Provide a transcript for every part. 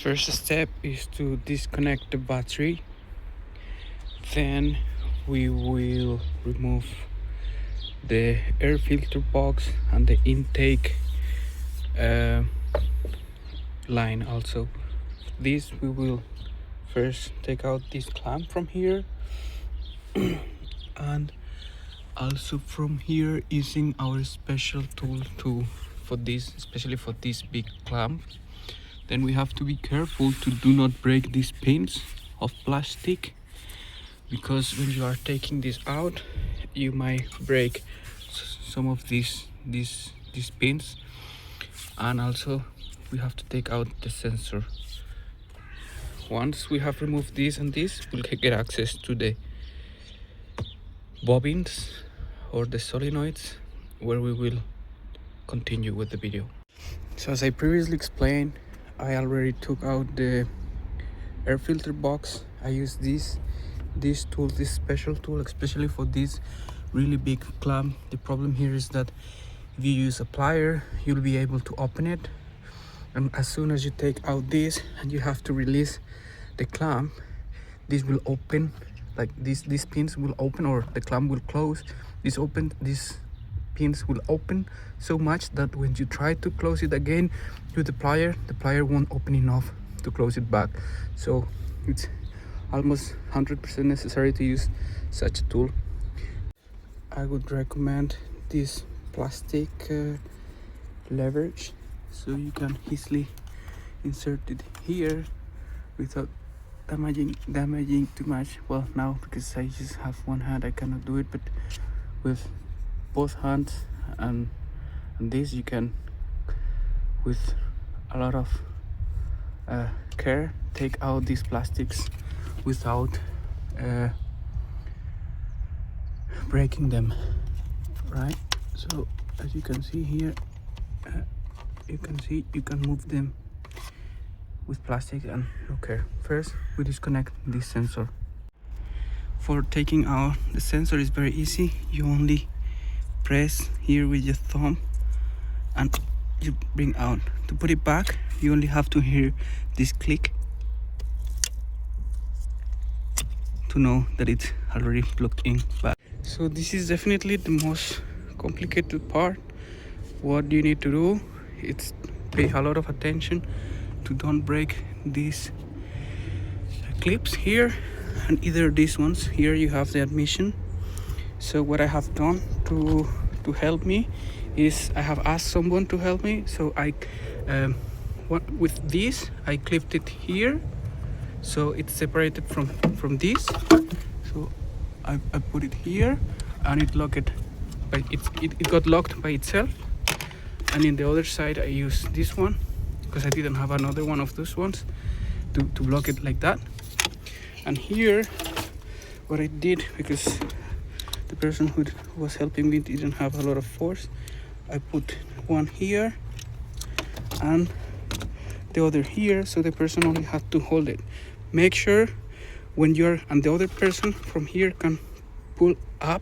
First step is to disconnect the battery. Then we will remove the air filter box and the intake line also. This we will first take out this clamp from here and also from here using our special tool for this, especially for this big clamp. Then we have to be careful to do not break these pins of plastic, because when you are taking this out you might break some of these pins. And also we have to take out the sensor. Once we have removed this and this, we'll get access to the bobbins or the solenoids, where we will continue with the video. So as I previously explained, I already took out the air filter box. I use this tool, this special tool, especially for this really big clamp. The problem here is that if you use a plier, you'll be able to open it, and as soon as you take out this and you have to release the clamp, this will open, like these pins will open, or the clamp will close. These pins will open so much that when you try to close it again with the plier won't open enough to close it back. So it's almost 100% necessary to use such a tool. I would recommend this plastic leverage, so you can easily insert it here without damaging too much. Well, now because I just have one hand I cannot do it, but with both hands and this, you can with a lot of care take out these plastics without breaking them, right? So as you can see here, you can move them with plastic and no care. First we disconnect this sensor. For taking out the sensor is very easy. You only press here with your thumb and you bring out. To put it back, you only have to hear this click to know that it's already plugged in back. So this is definitely the most complicated part. What you need to do is pay a lot of attention to don't break these clips here, and either these ones here. You have the admission. So what I have done to help me is I have asked someone to help me. So I with this I clipped it here, so it's separated from this. So I put it here and it locked it got locked by itself. And in the other side I use this one because I didn't have another one of those ones to block it like that. And here what I did, because the person who was helping me didn't have a lot of force, I put one here and the other here, so the person only had to hold it. Make sure when you're, and the other person from here can pull up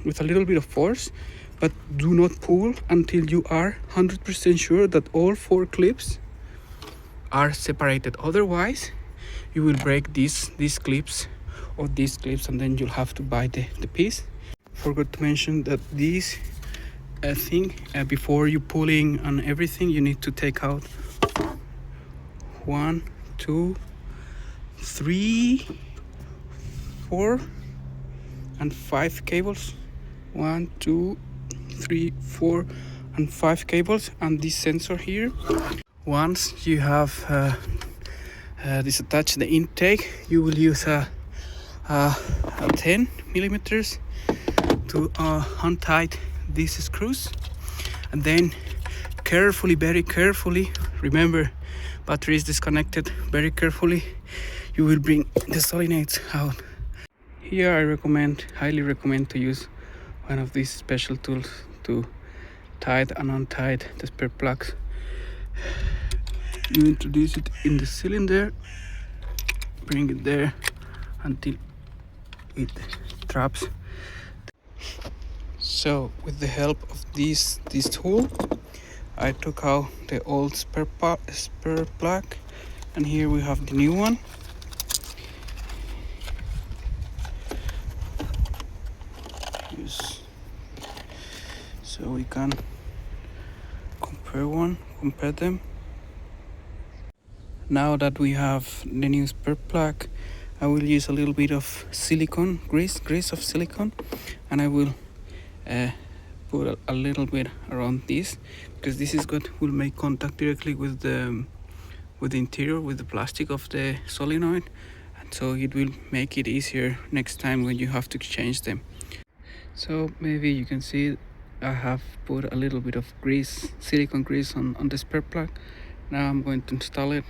with a little bit of force, but do not pull until you are 100% sure that all 4 clips are separated. Otherwise you will break these clips or these clips, and then you'll have to buy the piece. Forgot to mention that this thing, before you pulling and everything, you need to take out 1, 2, 3, 4 and 5 cables. 1, 2, 3, 4 and 5 cables, and this sensor here. Once you have disattached the intake, you will use a 10 millimeters to untight these screws, and then carefully, very carefully, remember battery is disconnected, very carefully you will bring the solenoids out. Here I highly recommend to use one of these special tools to tight and untight the spare plugs. You introduce it in the cylinder, bring it there until it traps. So with the help of this tool, I took out the old spare plug, and here we have the new one. Yes. So we can compare them. Now that we have the new spare plug, I will use a little bit of silicone grease of silicone, and I will put a little bit around this, because this is what will make contact directly with the interior, with the plastic of the solenoid, and so it will make it easier next time when you have to exchange them. So maybe you can see I have put a little bit of silicone grease on the spare plug. Now I'm going to install it.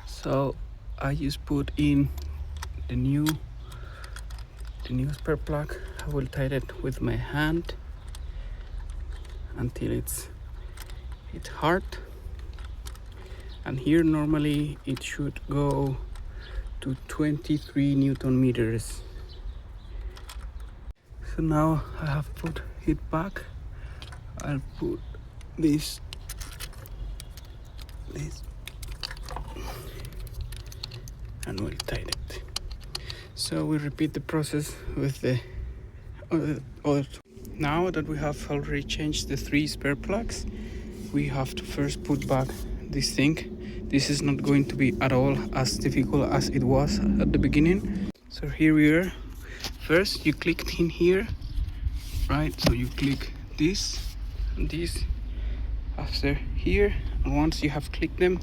So I just put in the new spare plug. I will tighten it with my hand until it's hard, and here normally it should go to 23 Newton meters. So now I have put it back. I'll put this and we'll tighten it. So we repeat the process with the other two. Now that we have already changed the 3 spare plugs, we have to first put back this thing. This is not going to be at all as difficult as it was at the beginning. So here we are. First you clicked in here, right? So you click this and this after here, and once you have clicked them,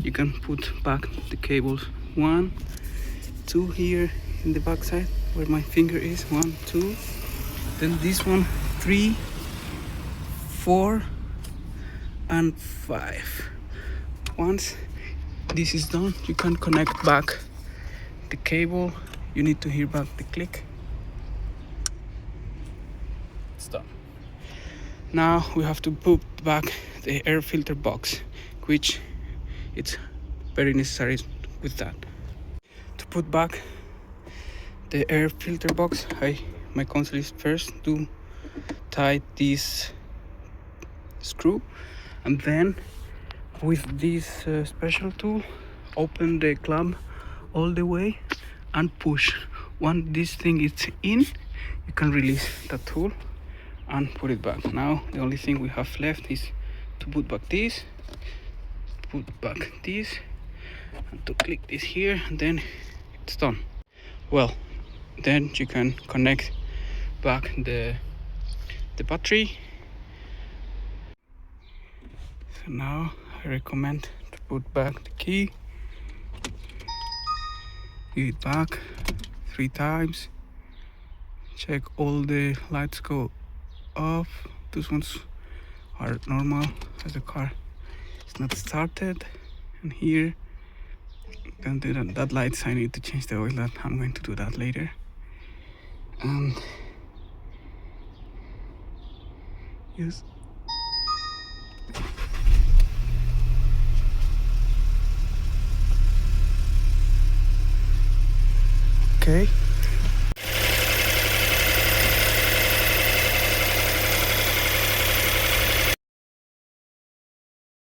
you can put back the cables. 1, 2 here in the back side where my finger is. 1, 2. Then this one, 3, 4, and 5. Once this is done, you can connect back the cable. You need to hear back the click. It's done. Now we have to put back the air filter box, which it's very necessary with that. To put back the air filter box, my counsel is first to tie this screw, and then with this special tool, open the clamp all the way and push. Once this thing is in, you can release the tool and put it back. Now the only thing we have left is to put back this, and to click this here, and then it's done. Well, then you can connect back the battery. So now I recommend to put back the key, give it back 3 times, check all the lights go off. Those ones are normal as the car is not started. And here, don't do that lights, I need to change the oil. That I'm going to do that later. And yes, okay.